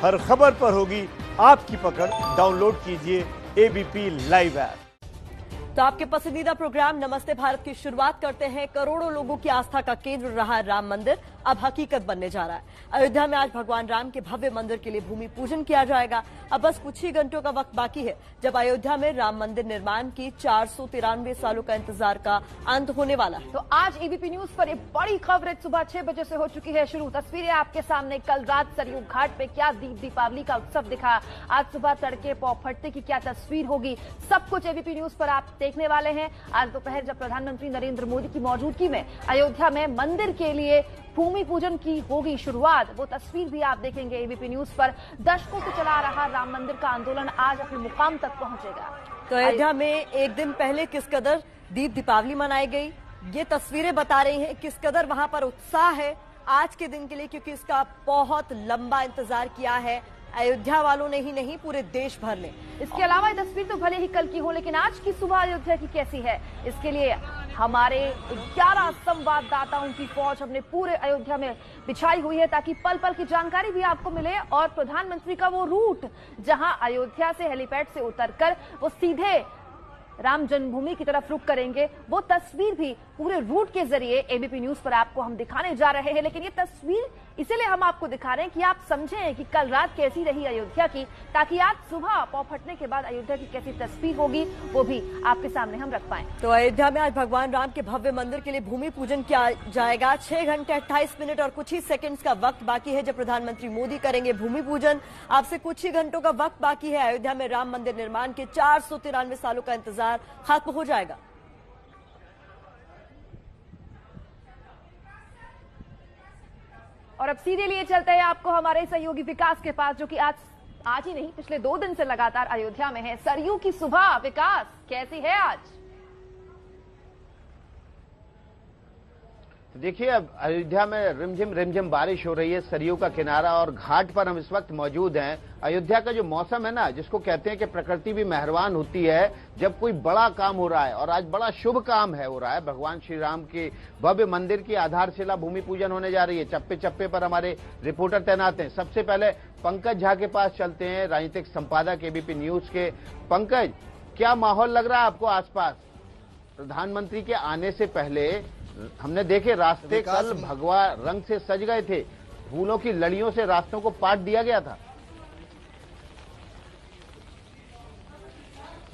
हर खबर पर होगी आपकी पकड़। डाउनलोड कीजिए एबीपी लाइव ऐप। तो आपके पसंदीदा प्रोग्राम नमस्ते भारत की शुरुआत करते हैं। करोड़ों लोगों की आस्था का केंद्र रहा राम मंदिर अब हकीकत बनने जा रहा है। अयोध्या में आज भगवान राम के भव्य मंदिर के लिए भूमि पूजन किया जाएगा। अब बस कुछ ही घंटों का वक्त बाकी है जब अयोध्या में राम मंदिर निर्माण की 493 सालों का इंतजार का अंत होने वाला है। तो आज एबीपी न्यूज पर एक बड़ी खबर सुबह 6 बजे से हो चुकी है शुरू। तस्वीरें आपके सामने। कल रात सरयू घाट पे क्या दीपावली का उत्सव दिखा, आज सुबह तड़के पौ फटते की क्या तस्वीर होगी, सब कुछ एबीपी न्यूज पर आप देखने वाले हैं। आज दोपहर जब प्रधानमंत्री नरेंद्र मोदी की मौजूदगी में अयोध्या में मंदिर के लिए भूमि पूजन की होगी शुरुआत, वो तस्वीर भी आप देखेंगे एबीपी न्यूज पर। दशकों से चला रहा राम मंदिर का आंदोलन आज अपने मुकाम तक पहुंचेगा। तो अयोध्या में एक दिन पहले किस कदर दीपावली मनाई गई, ये तस्वीरें बता रही हैं किस कदर वहां पर उत्साह है आज के दिन के लिए, क्योंकि इसका बहुत लंबा इंतजार किया है अयोध्या वालों ने ही नहीं, पूरे देश भर ने। इसके अलावा ये तस्वीर तो भले ही कल की हो, लेकिन आज की सुबह अयोध्या की कैसी है, इसके लिए हमारे 11 संवाददाताओं की फौज हमने पूरे अयोध्या में बिछाई हुई है ताकि पल पल की जानकारी भी आपको मिले। और प्रधानमंत्री का वो रूट जहां अयोध्या से हेलीपैड से उतरकर वो सीधे राम जन्मभूमि की तरफ रुख करेंगे, वो तस्वीर भी पूरे रूट के जरिए एबीपी न्यूज पर आपको हम दिखाने जा रहे हैं। लेकिन ये तस्वीर इसीलिए हम आपको दिखा रहे हैं कि आप समझें कि कल रात कैसी रही अयोध्या की, ताकि आज सुबह पौ फटने के बाद अयोध्या की कैसी तस्वीर होगी वो भी आपके सामने हम रख पाएं। तो अयोध्या में आज भगवान राम के भव्य मंदिर के लिए भूमि पूजन किया जाएगा। 6 घंटे 28 मिनट और कुछ ही सेकंड्स का वक्त बाकी है जब प्रधानमंत्री मोदी करेंगे भूमि पूजन। आपसे कुछ ही घंटों का वक्त बाकी है। अयोध्या में राम मंदिर निर्माण के 493 सालों का इंतजार खत्म हो जाएगा। और अब सीधे लिए चलते हैं आपको हमारे सहयोगी विकास के पास, जो कि आज ही नहीं पिछले 2 दिन से लगातार अयोध्या में है। सरयू की सुबह, विकास कैसी है आज? देखिए, अब अयोध्या में रिमझिम बारिश हो रही है। सरयू का किनारा और घाट पर हम इस वक्त मौजूद हैं। अयोध्या का जो मौसम है ना, जिसको कहते हैं कि प्रकृति भी मेहरबान होती है जब कोई बड़ा काम हो रहा है, और आज बड़ा शुभ काम हो रहा है। भगवान श्री राम के भव्य मंदिर की आधारशिला भूमि पूजन होने जा रही है। चप्पे चप्पे पर हमारे रिपोर्टर तैनात हैं। सबसे पहले पंकज झा के पास चलते हैं, राजनीतिक संपादक एबीपी न्यूज के। पंकज, क्या माहौल लग रहा है आपको आसपास? प्रधानमंत्री के आने से पहले हमने देखे रास्ते कल भगवा रंग से सज गए थे, फूलों की लड़ियों से रास्तों को पाट दिया गया था।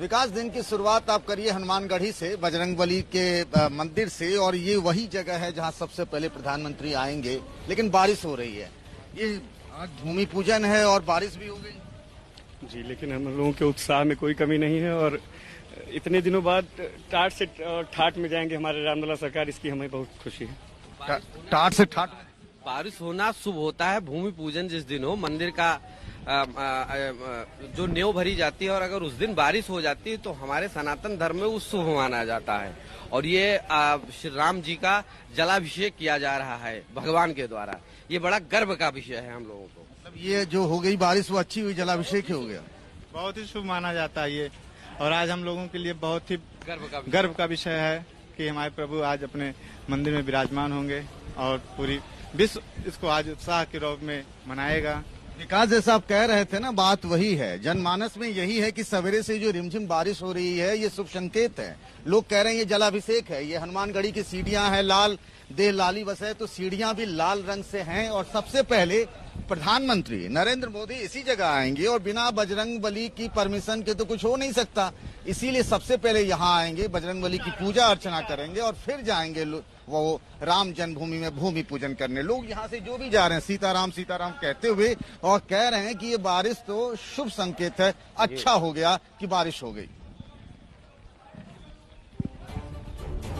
विकास, दिन की शुरुआत आप करिए हनुमानगढ़ी से, बजरंगबली के मंदिर से, और ये वही जगह है जहां सबसे पहले प्रधानमंत्री आएंगे। लेकिन बारिश हो रही है, ये आज भूमि पूजन है और बारिश भी हो गई जी। लेकिन हम लोगों के उत्साह में कोई कमी नहीं है और इतने दिनों बाद टाट से ठाट में जाएंगे हमारे रामलला सरकार, इसकी हमें बहुत खुशी है। टाट से ठाट बारिश होना शुभ होता है। भूमि पूजन जिस दिन हो, मंदिर का जो नींव भरी जाती है, और अगर उस दिन बारिश हो जाती है तो हमारे सनातन धर्म में वो शुभ माना जाता है। और ये श्री राम जी का जलाभिषेक किया जा रहा है भगवान के द्वारा, ये बड़ा गर्व का विषय है हम लोगों को। मतलब ये जो हो गई बारिश वो अच्छी हुई, जलाभिषेक हो गया, बहुत ही शुभ माना जाता है ये। और आज हम लोगों के लिए बहुत ही गर्व का विषय है कि हमारे प्रभु आज अपने मंदिर में विराजमान होंगे और पूरी विश्व इसको आज उत्साह के रूप में मनाएगा। विकास, जैसा आप कह रहे थे ना, बात वही है। जनमानस में यही है कि सवेरे से जो रिमझिम बारिश हो रही है ये शुभ संकेत है। लोग कह रहे हैं ये जलाभिषेक है। ये हनुमानगढ़ी की सीढ़ियां हैं, लाल देह लाली बस है, तो सीढ़ियां भी लाल रंग से हैं। और सबसे पहले प्रधानमंत्री नरेंद्र मोदी इसी जगह आएंगे, और बिना बजरंगबली की परमिशन के तो कुछ हो नहीं सकता। इसीलिए सबसे पहले यहाँ आएंगे, बजरंगबली की पूजा अर्चना करेंगे और फिर जाएंगे वो राम जन्मभूमि में भूमि पूजन करने। लोग यहाँ से जो भी जा रहे हैं सीताराम सीताराम कहते हुए, और कह रहे हैं कि ये बारिश तो शुभ संकेत है। अच्छा हो गया कि बारिश हो गई।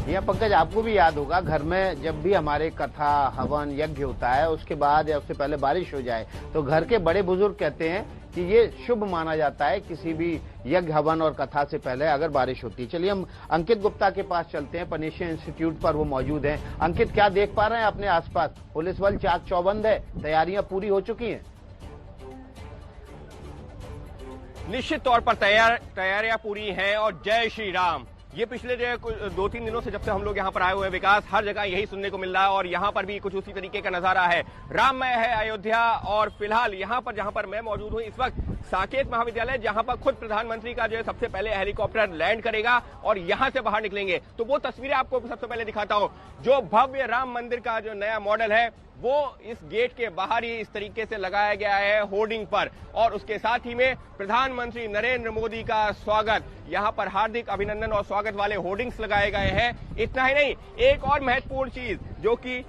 यह पंकज, आपको भी याद होगा, घर में जब भी हमारे कथा हवन यज्ञ होता है, उसके बाद या उससे पहले बारिश हो जाए तो घर के बड़े बुजुर्ग कहते हैं कि ये शुभ माना जाता है किसी भी यज्ञ हवन और कथा से पहले अगर बारिश होती है। चलिए हम अंकित गुप्ता के पास चलते हैं, पनेशिया इंस्टीट्यूट पर वो मौजूद हैं। अंकित, क्या देख पा रहे हैं अपने आसपास? पुलिस बल चाक चौबंद है, तैयारियां पूरी हो चुकी हैं? निश्चित तौर पर तैयारियां पूरी हैं और जय श्री राम ये पिछले जो 2-3 दिनों से जब से हम लोग यहाँ पर आए हुए हैं विकास, हर जगह यही सुनने को मिल रहा है और यहाँ पर भी कुछ उसी तरीके का नजारा है। राममय है अयोध्या और फिलहाल यहाँ पर जहाँ पर मैं मौजूद हूँ इस वक्त साकेत महाविद्यालय, जहाँ पर खुद प्रधानमंत्री का जो है सबसे पहले हेलीकॉप्टर लैंड करेगा और यहाँ से बाहर निकलेंगे। तो वो तस्वीरें आपको सबसे पहले दिखाता हूँ। जो भव्य राम मंदिर का जो नया मॉडल है वो इस गेट के बाहर ही इस तरीके से लगाया गया है होर्डिंग पर, और उसके साथ ही में प्रधानमंत्री नरेंद्र मोदी का स्वागत, यहाँ पर हार्दिक अभिनंदन और स्वागत वाले होर्डिंग्स लगाए गए हैं। इतना ही नहीं, एक और महत्वपूर्ण चीज जो कि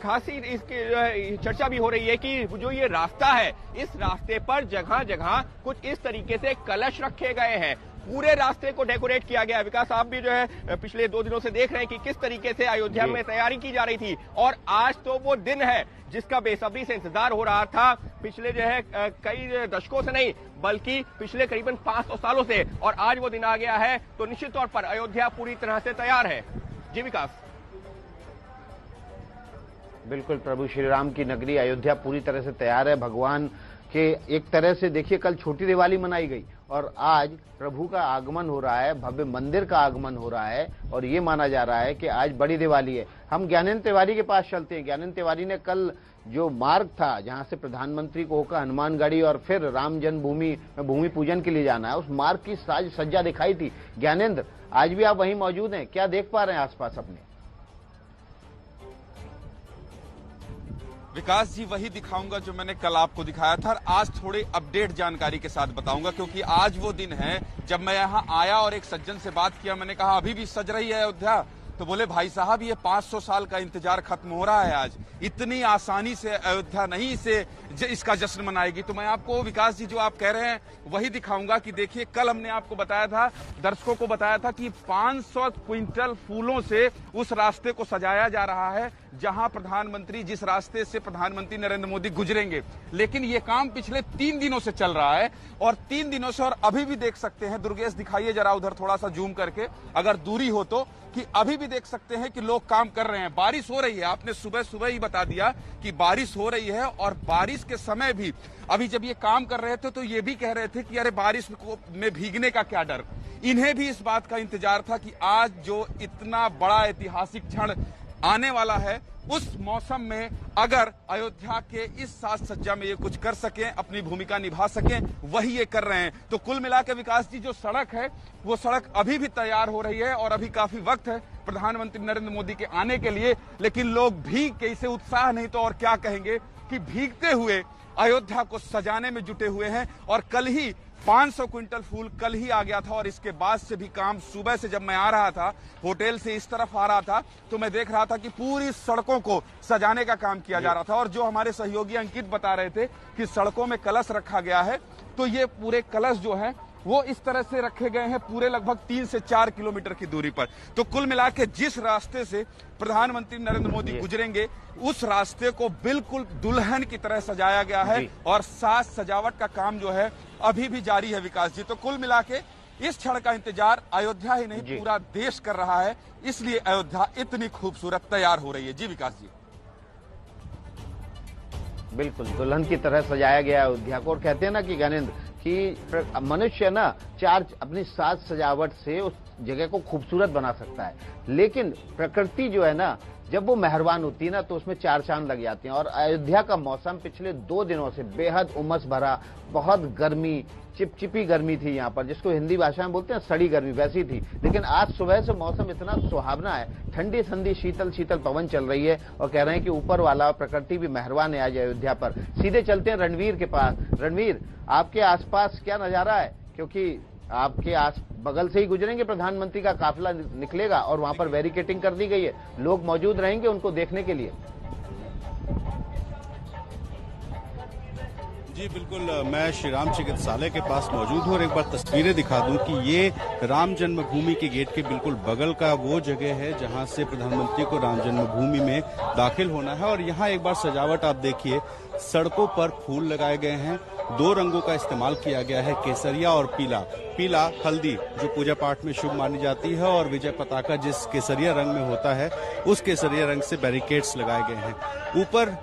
खासी इसकी चर्चा भी हो रही है कि जो ये रास्ता है, इस रास्ते पर जगह जगह कुछ इस तरीके से कलश रखे गए हैं। पूरे रास्ते को डेकोरेट किया गया। विकास, आप भी जो है पिछले 2 दिनों से देख रहे हैं कि किस तरीके से अयोध्या में तैयारी की जा रही थी, और आज तो वो दिन है जिसका बेसब्री से इंतजार हो रहा था पिछले जो है कई दशकों से नहीं बल्कि पिछले करीबन 500 सालों से, और आज वो दिन आ गया है। तो निश्चित तौर पर अयोध्या पूरी तरह से तैयार है। जी विकास। बिल्कुल, प्रभु श्री राम की नगरी अयोध्या पूरी तरह से तैयार है। भगवान के एक तरह से देखिए, कल छोटी दिवाली मनाई गई और आज प्रभु का आगमन हो रहा है, भव्य मंदिर का आगमन हो रहा है, और ये माना जा रहा है कि आज बड़ी दिवाली है। हम ज्ञानेंद्र तिवारी के पास चलते हैं। ज्ञानेंद्र तिवारी ने कल जो मार्ग था जहां से प्रधानमंत्री को होकर हनुमानगढ़ी और फिर राम जन्मभूमि में भूमि पूजन के लिए जाना है, उस मार्ग की साज सज्जा दिखाई थी। ज्ञानेंद्र, आज भी आप वहीं मौजूद हैं, क्या देख पा रहे हैं आसपास अपने? विकास जी, वही दिखाऊंगा जो मैंने कल आपको दिखाया था, और आज थोड़ी अपडेट जानकारी के साथ बताऊंगा, क्योंकि आज वो दिन है जब मैं यहाँ आया और एक सज्जन से बात किया। मैंने कहा अभी भी सज रही है अयोध्या? तो बोले भाई साहब, ये 500 साल का इंतजार खत्म हो रहा है। आज इतनी आसानी से अयोध्या नहीं इसका जश्न मनाएगी। तो मैं आपको विकास जी जो आप कह रहे हैं वही दिखाऊंगा कि देखिए, कल हमने आपको बताया था, दर्शकों को बताया था कि 500 क्विंटल फूलों से उस रास्ते को सजाया जा रहा है जहां प्रधानमंत्री, जिस रास्ते से प्रधानमंत्री नरेंद्र मोदी गुजरेंगे। लेकिन ये काम पिछले 3 दिनों से चल रहा है, और 3 दिनों से, और अभी भी देख सकते हैं, दुर्गेश दिखाइए जरा उधर थोड़ा सा जूम करके, अगर दूरी हो तो, कि अभी भी देख सकते हैं कि लोग काम कर रहे हैं। बारिश हो रही है, आपने सुबह सुबह ही बता दिया कि बारिश हो रही है, और बारिश के समय भी अभी जब ये काम कर रहे थे तो ये भी कह रहे थे कि अरे बारिश में भीगने का क्या डर। इन्हें भी इस बात का इंतजार था कि आज जो इतना बड़ा ऐतिहासिक क्षण आने वाला है, उस मौसम में अगर अयोध्या के इस साज सज्जा में ये कुछ कर सकें, अपनी भूमिका निभा सकें, वही ये कर रहे हैं। तो कुल मिला के विकास जी, जो सड़क है वो सड़क अभी भी तैयार हो रही है, और अभी काफी वक्त है प्रधानमंत्री नरेंद्र मोदी के आने के लिए। लेकिन लोग भीग के, इसे उत्साह नहीं तो और क्या कहेंगे, कि भीगते हुए अयोध्या को सजाने में जुटे हुए हैं। और कल ही 500 क्विंटल फूल कल ही आ गया था, और इसके बाद से भी काम, सुबह से जब मैं आ रहा था होटल से इस तरफ आ रहा था तो मैं देख रहा था कि पूरी सड़कों को सजाने का काम किया जा रहा था। और जो हमारे सहयोगी अंकित बता रहे थे कि सड़कों में कलश रखा गया है, तो ये पूरे कलश जो है वो इस तरह से रखे गए हैं पूरे लगभग 3 से 4 किलोमीटर की दूरी पर। तो कुल मिला के जिस रास्ते से प्रधानमंत्री नरेंद्र मोदी गुजरेंगे, उस रास्ते को बिल्कुल दुल्हन की तरह सजाया गया है, और साज सजावट का काम जो है अभी भी जारी है विकास जी। तो कुल मिला के इस क्षण का इंतजार अयोध्या ही नहीं पूरा देश कर रहा है, इसलिए अयोध्या इतनी खूबसूरत तैयार हो रही है। जी विकास जी। बिल्कुल दुल्हन की तरह सजाया गया अयोध्या को, और कहते हैं ना कि ज्ञानेंद्र कि मनुष्य ना अपनी साज सजावट से उस जगह को खूबसूरत बना सकता है, लेकिन प्रकृति जो है ना, जब वो मेहरबान होती है ना तो उसमें 4 चांद लग जाते हैं। और अयोध्या का मौसम पिछले 2 दिनों से बेहद उमस भरा, बहुत गर्मी, चिपचिपी गर्मी थी यहाँ पर, जिसको हिंदी भाषा में बोलते हैं सड़ी गर्मी, वैसी थी। लेकिन आज सुबह से मौसम इतना सुहावना है, ठंडी ठंडी शीतल शीतल पवन चल रही है, और कह रहे हैं कि ऊपर वाला प्रकृति भी मेहरबान है आज अयोध्या पर। सीधे चलते हैं रणवीर के पास। रणवीर, आपके आसपास क्या नजारा है? क्योंकि आपके बगल से ही गुजरेंगे, प्रधानमंत्री का काफिला निकलेगा और वहां पर बैरिकेडिंग कर दी गई है, लोग मौजूद रहेंगे उनको देखने के लिए। जी बिल्कुल, मैं श्री राम चिकित्सालय के पास मौजूद हूँ, और एक बार तस्वीरें दिखा दूं कि ये राम जन्मभूमि के गेट के बिल्कुल बगल का वो जगह है जहां से प्रधानमंत्री को राम जन्मभूमि में दाखिल होना है। और यहाँ एक बार सजावट आप देखिए, सड़कों पर फूल लगाए गए हैं, 2 रंगों का इस्तेमाल किया गया है, केसरिया और पीला। पीला हल्दी जो पूजा पाठ में शुभ मानी जाती है और विजय पताका जिस केसरिया रंग में होता है उस केसरिया रंग से बैरिकेड्स लगाए गए हैं। ऊपर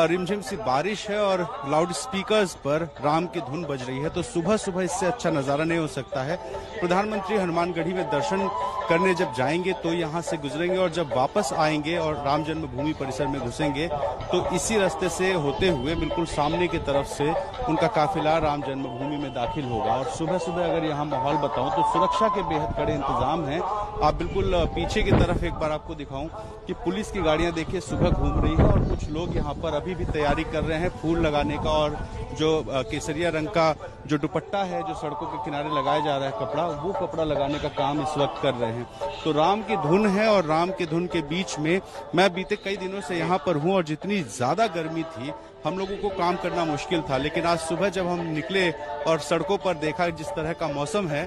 रिमझिम सी बारिश है और लाउड स्पीकर्स पर राम की धुन बज रही है, तो सुबह सुबह इससे अच्छा नजारा नहीं हो सकता है। प्रधानमंत्री हनुमानगढ़ी में दर्शन करने जब जाएंगे तो यहाँ से गुजरेंगे और जब वापस आएंगे और राम जन्मभूमि परिसर में घुसेंगे तो इसी रास्ते से होते हुए बिल्कुल सामने की तरफ से उनका काफिला राम जन्मभूमि में दाखिल होगा। और सुबह सुबह अगर यहाँ माहौल बताऊं तो सुरक्षा के बेहद कड़े इंतजाम हैं। आप बिल्कुल पीछे की तरफ एक बार आपको दिखाऊं कि पुलिस की गाड़ियां देखिए सुबह घूम रही है और कुछ लोग यहाँ पर अभी भी तैयारी कर रहे हैं फूल लगाने का और जो केसरिया रंग का जो दुपट्टा है जो सड़कों के किनारे लगाया जा रहा है कपड़ा, वो कपड़ा लगाने का काम इस वक्त कर रहे हैं। तो राम की धुन है और राम की धुन के बीच में मैं बीते कई दिनों से यहाँ पर हूँ और जितनी ज्यादा गर्मी थी हम लोगों को काम करना मुश्किल था, लेकिन आज सुबह जब हम निकले और सड़कों पर देखा जिस तरह का मौसम है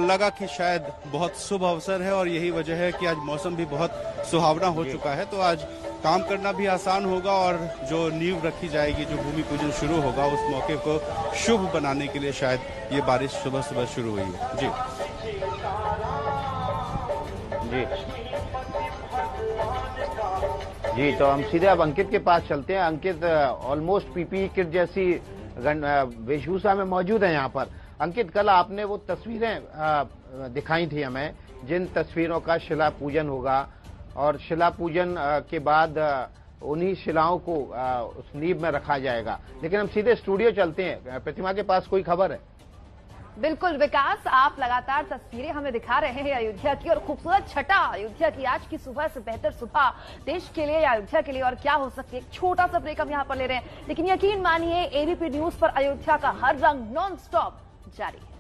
लगा कि शायद बहुत शुभ अवसर है और यही वजह है कि आज मौसम भी बहुत सुहावना हो चुका है। तो आज काम करना भी आसान होगा और जो नींव रखी जाएगी, जो भूमि पूजन शुरू होगा, उस मौके को शुभ बनाने के लिए शायद ये बारिश सुबह सुबह शुरू हुई है। जी जी, तो हम सीधे अब अंकित के पास चलते हैं। अंकित ऑलमोस्ट पीपीई किट जैसी वेशभूषा में मौजूद है यहाँ पर। अंकित, कल आपने वो तस्वीरें दिखाई थी हमें जिन तस्वीरों का शिला पूजन होगा और शिला पूजन के बाद उन्हीं शिलाओं को उस नींव में रखा जाएगा, लेकिन हम सीधे स्टूडियो चलते हैं। प्रतिमा के पास कोई खबर है? बिल्कुल विकास, आप लगातार तस्वीरें हमें दिखा रहे हैं अयोध्या की और खूबसूरत छटा अयोध्या की। आज की सुबह से बेहतर सुबह देश के लिए या अयोध्या के लिए और क्या हो सकती है। एक छोटा सा ब्रेक हम यहाँ पर ले रहे हैं, लेकिन यकीन मानिए एबीपी न्यूज पर अयोध्या का हर रंग नॉन स्टॉप जारी है।